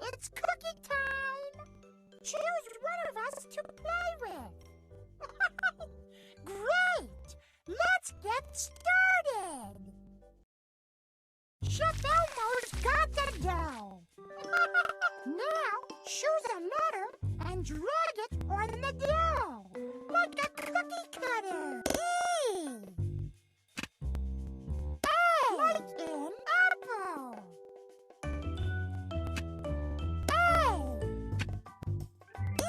It's cookie time! Choose one of us to play with. Great! Let's get started! Chef Elmo's got the dough. Now, choose a letter and drag it on the dough, like a cookie cutter. E. A. Like in apple. A. E.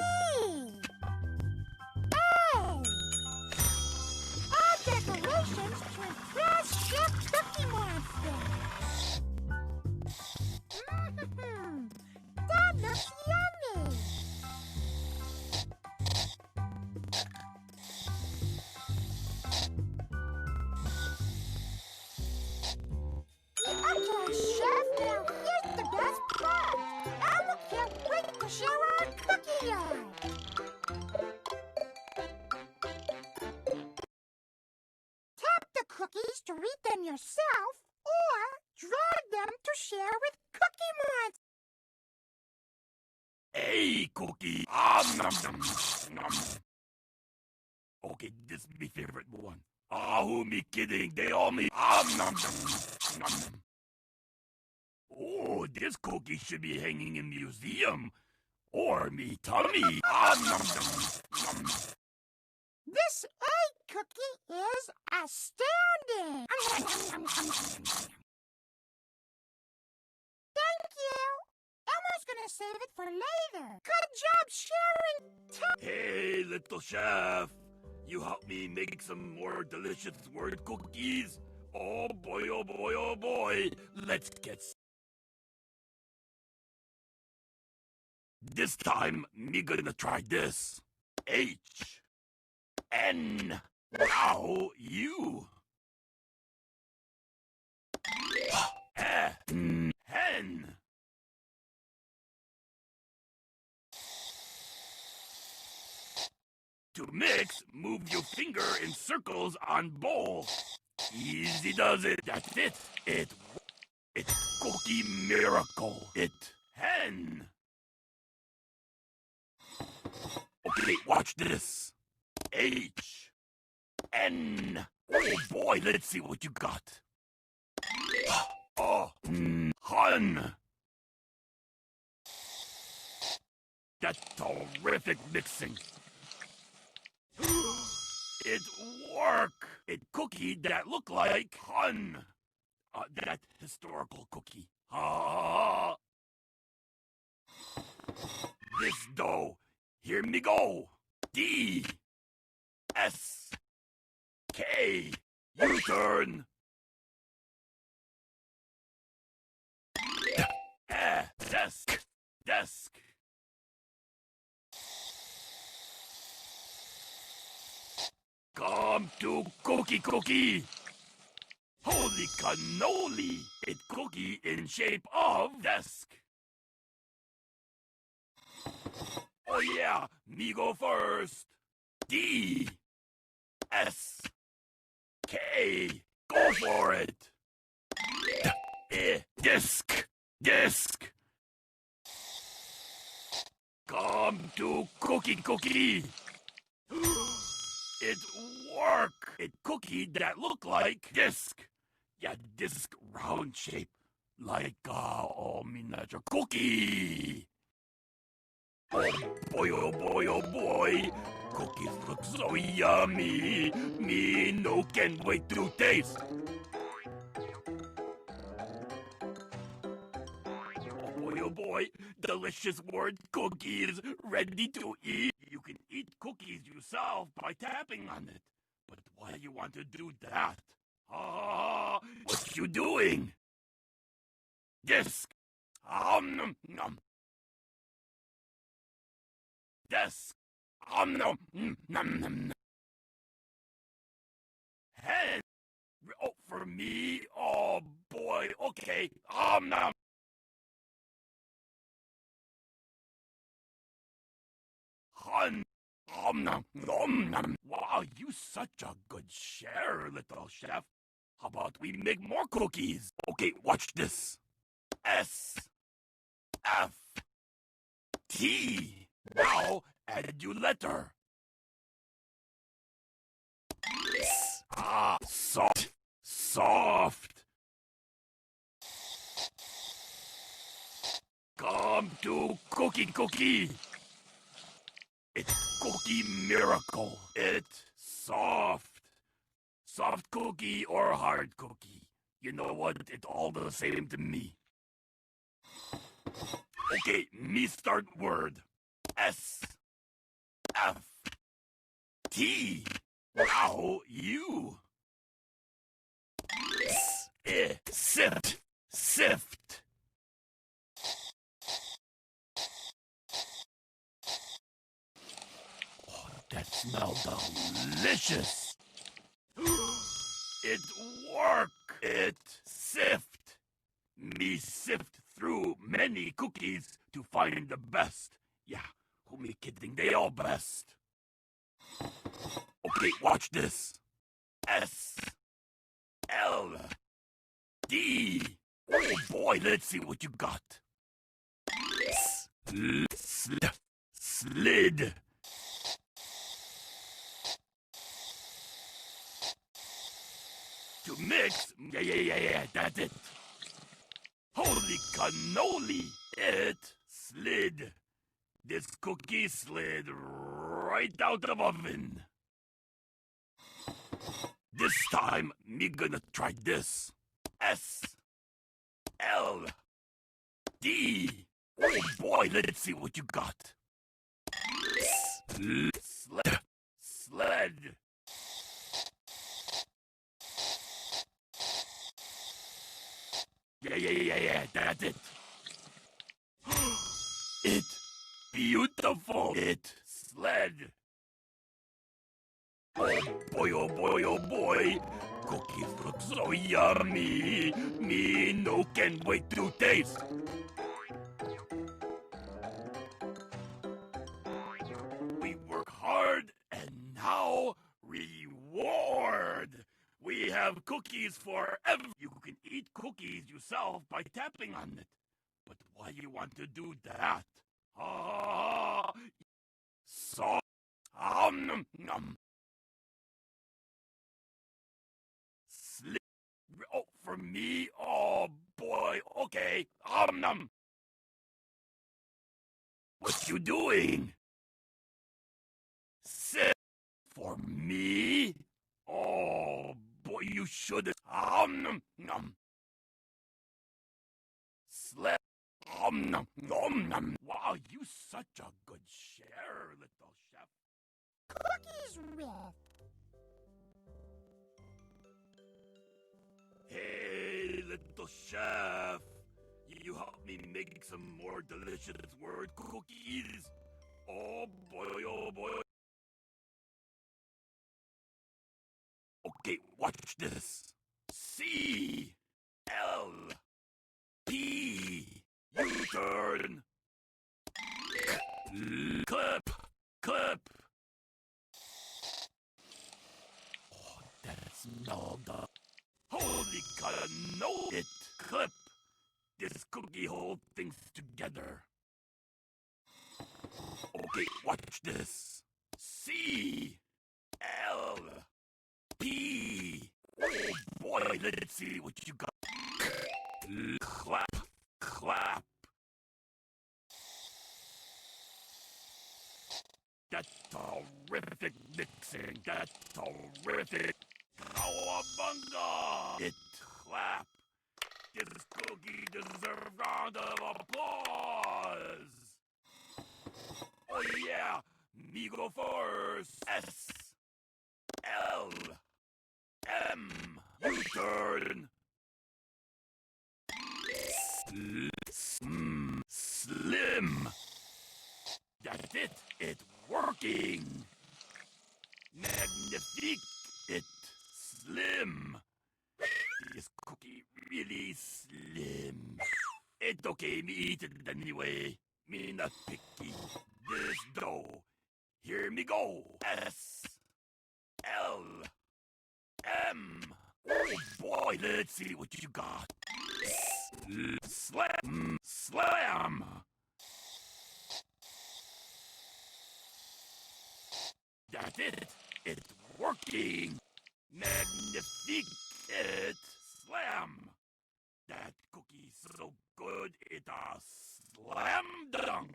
A. Add decorations to impress Chef Cookie Monster. That looks yummy! Okay, Chef, now here's the best part. Elmo can't wait to share our cookie yard. Tap the cookies to eat them yourself, or drag them to share with Cookie Monster. Hey, Cookie! Nom, nom, nom. Okay, this is my favorite one. Who me kidding? They all me. Nom, nom, nom. Oh, this cookie should be hanging in museum. Or me tummy. Nom, nom. This egg cookie is astounding! Thank you! Elmo's gonna save it for later. Good job sharing! Hey, little chef. You help me make some more delicious word cookies? Oh boy, oh boy, oh boy. Let's get... This time, me gonna try this. H. N. Now, you. Hen. To mix, move your finger in circles on bowl. Easy does it. That's it. It's Cookie Miracle. Hen. Okay, watch this. H. N. Oh boy, let's see what you got. Oh, hun. That's terrific mixing. It worked. It cookie that look like hun. That historical cookie. This dough. Here me go. D. S. K. U-turn. Desk. Come to Cookie. Holy cannoli! It cookie in shape of desk. Oh yeah, me go first. D. S. K. Go for it. Disc. Come to Cookie. It work. It cookie that look like disc. Yeah, disc round shape. Like miniature cookie. Oh boy, oh boy, oh boy. Cookies look so yummy. Me no can wait to taste. Oh boy, delicious word cookies ready to eat. You can eat cookies yourself by tapping on it. But why you want to do that? What you doing? Disc. Nom nom. Desk. Nom nom. Hen. Oh, for me? Oh boy. Okay. Nom. Hun. Nom nom. Wow, you such a good sharer, little chef. How about we make more cookies? Okay, watch this. S, F, T. Now add your letter. Soft, soft. Come to Cookie. It's Cookie Miracle. It's soft. Soft cookie or hard cookie. You know what? It's all the same to me. Okay, me start word. S, F, T. Now you. Sift. Sift. Oh, that smells delicious. It work. It sift. Me sift through many cookies to find the best. Yeah, who me kidding? They all best. Okay, watch this. S, L, D. Oh boy, let's see what you got. Slid. To mix. Yeah, that's it. Holy cannoli! It slid. This cookie slid right out of oven. This time, me gonna try this. S, L, D. Oh boy, let's see what you got. Sled. Yeah, that's it. It's beautiful. It sled. Oh boy. Cookies look so yummy. Me no can wait to taste. We work hard and now reward. We have cookies forever. You can eat cookies yourself by tapping on it. But why you want to do that? So, nom. Oh, for me? Oh, boy. Okay. Nom. What you doing? Sit. For me? Oh, boy, you should. Nom. Slip. Nom. Wow, you such a good share, little chef. Cookies with. Hey, little chef. You help me make some more delicious word cookies. Oh boy. Okay, watch this. C, L, P. U-turn. Clip. Oh, that smelled up. Holy cannoli! It clip. This cookie holds things together. Okay, watch this. C, L, P. Oh boy, let's see what you got. Clap. That's terrific mixing. That's terrific. Cowabunga! It clap. This cookie deserves a round of applause. Oh yeah, me go first. S, L, M. U-turn. Slim. That's it. It's working. Magnifique. It's slim. This cookie really slim. It's okay, me eat it anyway. Me not picky. This dough. Here me go. S, L, M. Oh boy, let's see what you got. Slam! Slam! That's it! It's working! Magnifique! Slam! That cookie's so good, it's a slam dunk!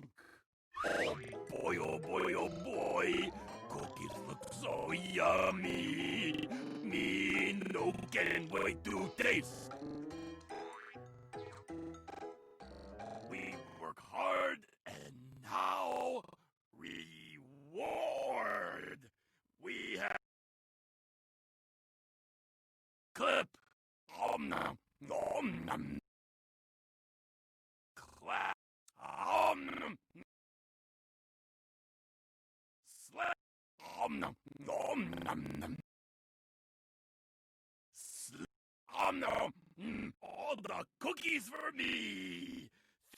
Oh boy, oh boy, oh boy! Cookies look so yummy! Me no can't wait to taste! We work hard and now reward! We have clip! Om nom! Om nom! Clap! Om nom! Slap! Om nom! Om nom nom! Om nom! All the cookies for me!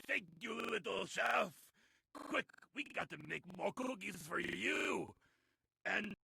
Thank you, little chef! Quick, we got to make more cookies for you! And